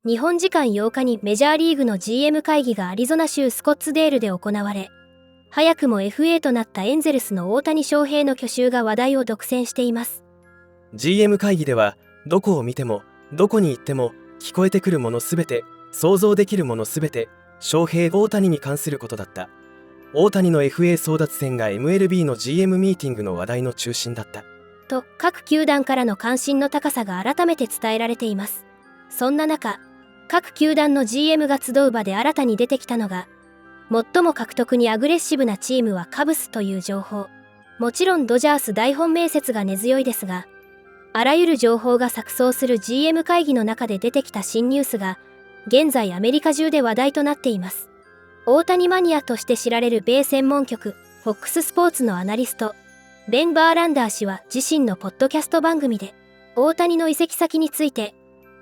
日本時間8日にメジャーリーグの GM 会議がアリゾナ州スコッツデールで行われ、早くも FA となったエンゼルスの大谷翔平の去就が話題を独占しています。 GM 会議では、どこを見てもどこに行っても聞こえてくるものすべて、想像できるものすべて翔平大谷に関することだった。大谷の FA 争奪戦が MLB の GM ミーティングの話題の中心だったと、各球団からの関心の高さが改めて伝えられています。そんな中、各球団の GM が集う場で新たに出てきたのが、最も獲得にアグレッシブなチームはカブスという情報。もちろんドジャース大本命説が根強いですが、あらゆる情報が錯綜する GM 会議の中で出てきた新ニュースが、現在アメリカ中で話題となっています。大谷マニアとして知られる米専門局 FOX スポーツのアナリストベン・バーランダー氏は自身のポッドキャスト番組で、大谷の移籍先について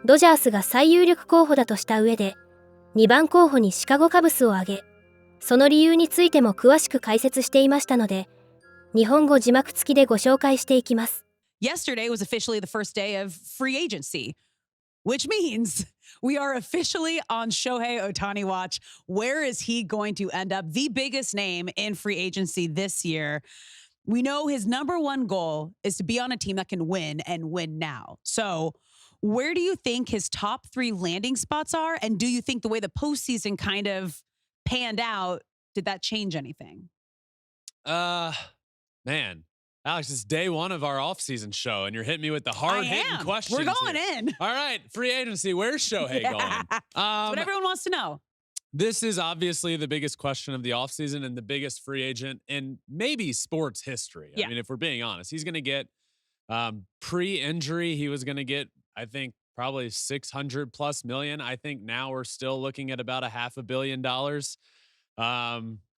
ドジャースが最有力候補だとした上で、2番候補にシカゴカブスを挙げ、その理由についても詳しく解説していましたので、日本語字幕付きでご紹介していきます。Yesterday was officially the first day of free agency, which means we are officially on Shohei Ohtani watch. Where is he going to end up? The biggest name in free agency this year. We know his number one goal is to be on a team that can win and win now. So where do you think his top 3 landing spots are? And do you think the way the postseason kind of panned out, did that change anything? Man. Alex, it's day 1 of our off-season show, and you're hitting me with the hard-hitting questions. We're going in. All right, free agency. Where's Shohei going? That's what everyone wants to know. This is obviously the biggest question of the offseason and the biggest free agent in maybe sports history. Yeah. I mean, if we're being honest, he's going to get pre-injury. He was going to get, I think, probably $600+ million. I think now we're still looking at about $500 million.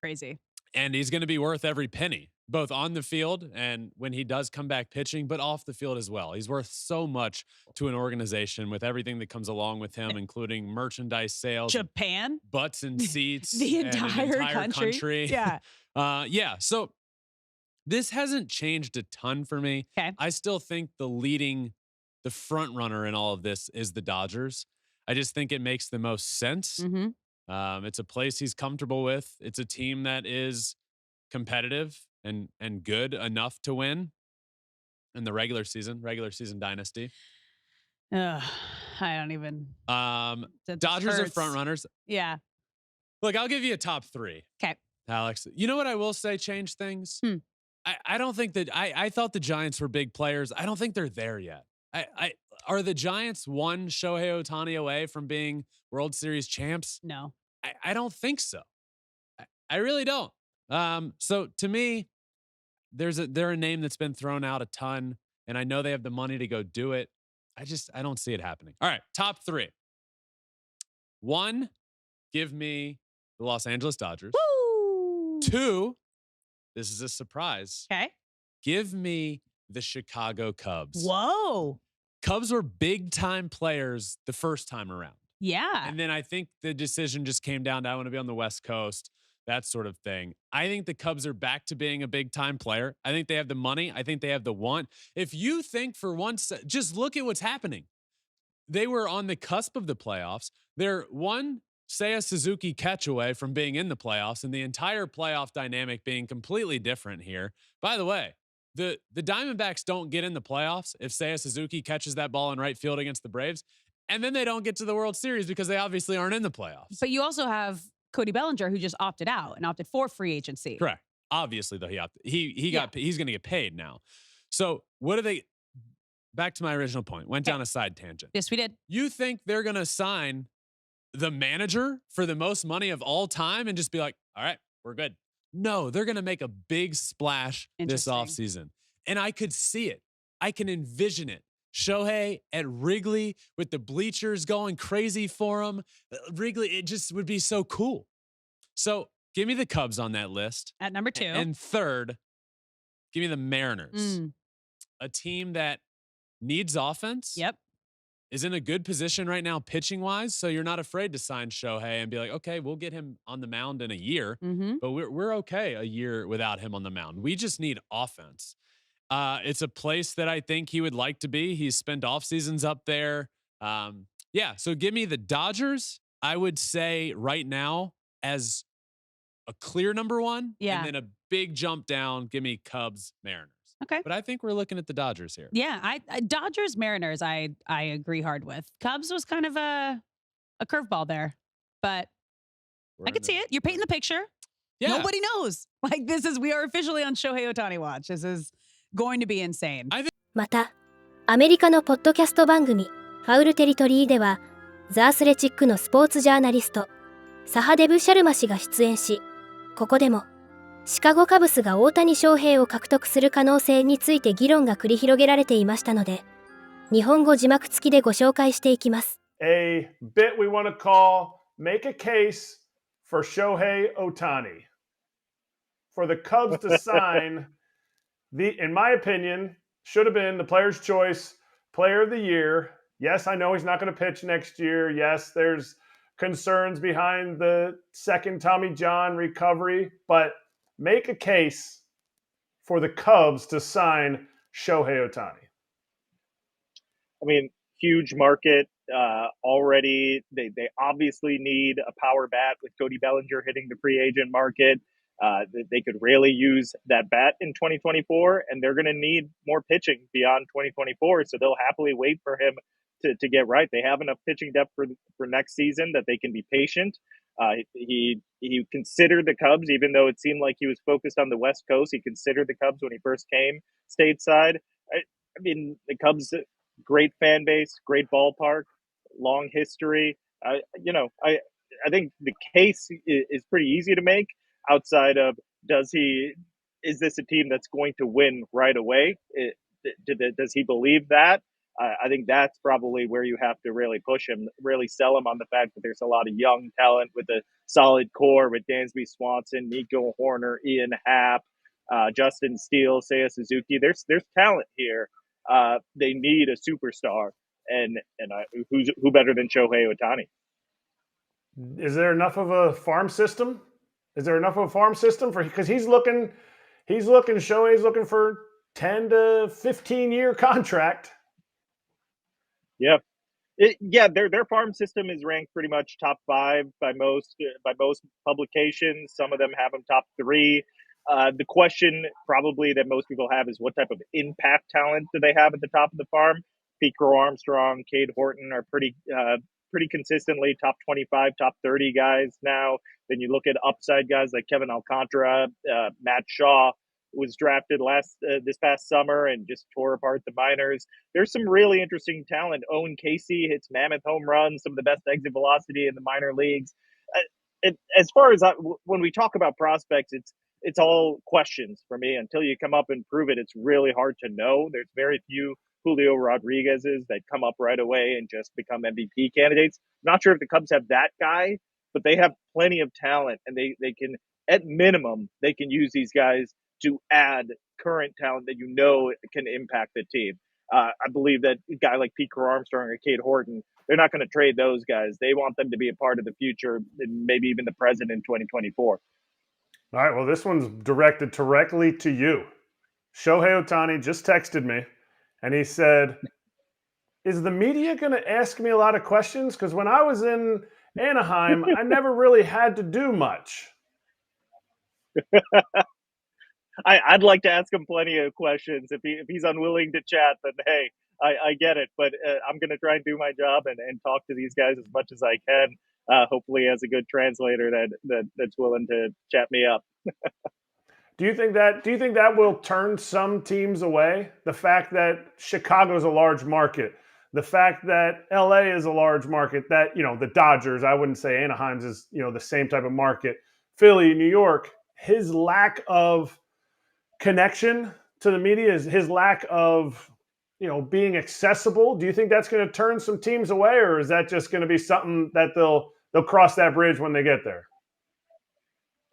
Crazy. And he's going to be worth every penny, both on the field and when he does come back pitching, but off the field as well. He's worth so much to an organization with everything that comes along with him, including merchandise sales, Japan, butts and seats, the and entire country. Yeah. Yeah. So this hasn't changed a ton for me. Okay. I still think the front runner in all of this is the Dodgers. I just think it makes the most sense. Mm-hmm. It's a place he's comfortable with. It's a team that is competitive and good enough to win in the regular season dynasty. I don't even. Dodgers are front runners. Yeah. Look, I'll give you a top 3. Okay. Alex, you know what I will say changed things? I don't think that I thought the Giants were big players. I don't think they're there yet. Are the Giants one Shohei Ohtani away from being World Series champs? No. I don't think so. I really don't. So to me, they're a name that's been thrown out a ton, and I know they have the money to go do it. I don't see it happening. All right, top 3. 1, give me the Los Angeles Dodgers. Woo! 2, this is a surprise. Okay. Give me the Chicago Cubs. Whoa. Cubs were big-time players the first time around. Yeah. And then I think the decision just came down to I want to be on the West Coast, that sort of thing. I think the Cubs are back to being a big-time player. I think they have the money. I think they have the want. If you think for once, just look at what's happening. They were on the cusp of the playoffs. They're one Seiya Suzuki catch away from being in the playoffs and the entire playoff dynamic being completely different here. By the way, the Diamondbacks don't get in the playoffs if Seiya Suzuki catches that ball in right field against the Braves. And then they don't get to the World Series because they obviously aren't in the playoffs. But you also have Cody Bellinger, who just opted out and opted for free agency. Correct. Obviously, though, he opted. He's going to get paid now. So what do they? Back to my original point. Went down a side tangent. Yes, we did. You think they're going to sign the manager for the most money of all time and just be like, all right, we're good? No, they're going to make a big splash this offseason. And I could see it. I can envision it. Shohei at Wrigley with the bleachers going crazy for him. Wrigley, it just would be so cool. So give me the Cubs on that list. At number 2. And third, give me the Mariners. A team that needs offense. Yep. Is in a good position right now pitching-wise, so you're not afraid to sign Shohei and be like, okay, we'll get him on the mound in a year, but we're okay a year without him on the mound. We just need offense. It's a place that I think he would like to be. He's spent off seasons up there. Yeah, so give me the Dodgers, I would say right now, as a clear number one. Yeah. And then a big jump down, give me Cubs, Mariners. Okay. But I think we're looking at the Dodgers here. Yeah, I Dodgers, Mariners, I agree hard with. Cubs was kind of a curveball there, but I could see it. You're painting the picture. Yeah. Nobody knows. Like, we are officially on Shohei Ohtani watch. This is going to be insane. また、アメリカのポッドキャスト番組、ファウルテリトリーでは、ザ・アスレチックのスポーツジャーナリスト、サハデブ・シャルマ氏が出演し、ここでも、シカゴカブスが大谷翔平を獲得する可能性について議論が繰り広げられていましたので、日本語字幕付きでご紹介していきます。A bit we want to call make a case for Shohei Ohtani. For the Cubs to sign in my opinion, should have been the player's choice, player of the year. Yes, I know he's not going to pitch next year. Yes, there's concerns behind the second Tommy John recovery, but make a case for the Cubs to sign Shohei Ohtani. I mean, huge market already. They obviously need a power bat with Cody Bellinger hitting the free agent market. They could really use that bat in 2024, and they're going to need more pitching beyond 2024. So they'll happily wait for him to get right. They have enough pitching depth for next season that they can be patient. He considered the Cubs, even though it seemed like he was focused on the West Coast. He considered the Cubs when he first came stateside. I mean, the Cubs, great fan base, great ballpark, long history. I think the case is pretty easy to make. Outside of is this a team that's going to win right away? Does he believe that? I think that's probably where you have to really push him, really sell him on the fact that there's a lot of young talent with a solid core with Dansby Swanson, Nico Horner, Ian Happ, Justin Steele, Seiya Suzuki. There's talent here. They need a superstar, and who better than Shohei Ohtani? Is there enough of a farm system? Because Shohei's looking for 10 to 15 year contract. Yeah. Their farm system is ranked pretty much top 5 by most publications. Some of them have them top 3. The question probably that most people have is what type of impact talent do they have at the top of the farm? Pete Crow Armstrong, Cade Horton are pretty consistently top 25, top 30 guys now. Then you look at upside guys like Kevin Alcantara, Matt Shaw was drafted this past summer and just tore apart the minors. There's some really interesting talent. Owen Casey hits mammoth home runs, some of the best exit velocity in the minor leagues. As far as when we talk about prospects, it's all questions for me. Until you come up and prove it, it's really hard to know. There's very few Julio Rodriguez's that come up right away and just become MVP candidates. I'm not sure if the Cubs have that guy, but they have plenty of talent, and they can, at minimum, they can use these guys to add current talent that can impact the team. I believe that a guy like Pete Crow Armstrong or Cade Horton, they're not going to trade those guys. They want them to be a part of the future and maybe even the present in 2024. All right, well, this one's directed directly to you. Shohei Ohtani just texted me, and he said, is the media going to ask me a lot of questions? Because when I was in Anaheim, I never really had to do much. I'd like to ask him plenty of questions. If he's unwilling to chat, then hey, I get it. But I'm going to try and do my job and talk to these guys as much as I can. Hopefully, as a good translator that's willing to chat me up. Do you think that will turn some teams away? The fact that Chicago's a large market, the fact that LA is a large market, that the Dodgers, I wouldn't say Anaheim's is the same type of market. Philly, New York, his lack of connection to the media, is his lack of being accessible. Do you think that's going to turn some teams away, or is that just going to be something that they'll cross that bridge when they get there?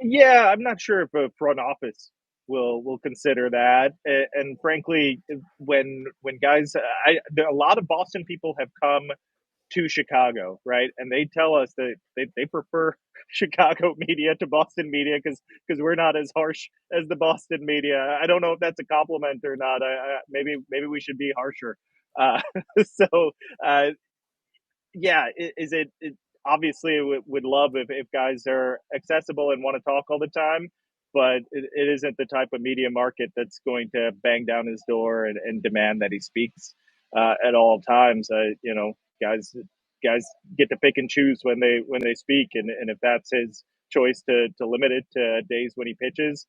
Yeah, I'm not sure if a front office will consider that. And frankly, when guys, a lot of Boston people have come to Chicago, right? And they tell us that they prefer Chicago media to Boston media because we're not as harsh as the Boston media. I don't know if that's a compliment or not. Maybe we should be harsher. yeah, is it obviously would love if guys are accessible and want to talk all the time, but it isn't the type of media market that's going to bang down his door and demand that he speaks at all times. Guys get to pick and choose when they speak, and if that's his choice to limit it to days when he pitches,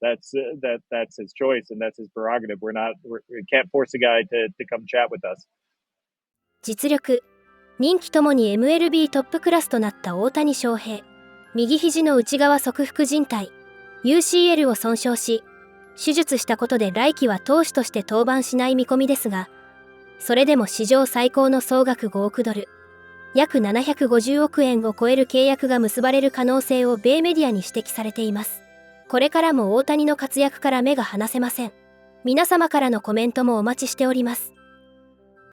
that's his choice and that's his prerogative. We can't force a guy to come chat with us. 実力、人気ともに MLB トップクラスとなった大谷翔平。右肘の内側側副靭帯 UCL を損傷し、手術したことで来季は投手として登板しない見込みですが、それでも史上最高の総額5億ドル、約750億円を超える契約が結ばれる可能性を米メディアに指摘されています。これからも大谷の活躍から目が離せません。皆様からのコメントもお待ちしております。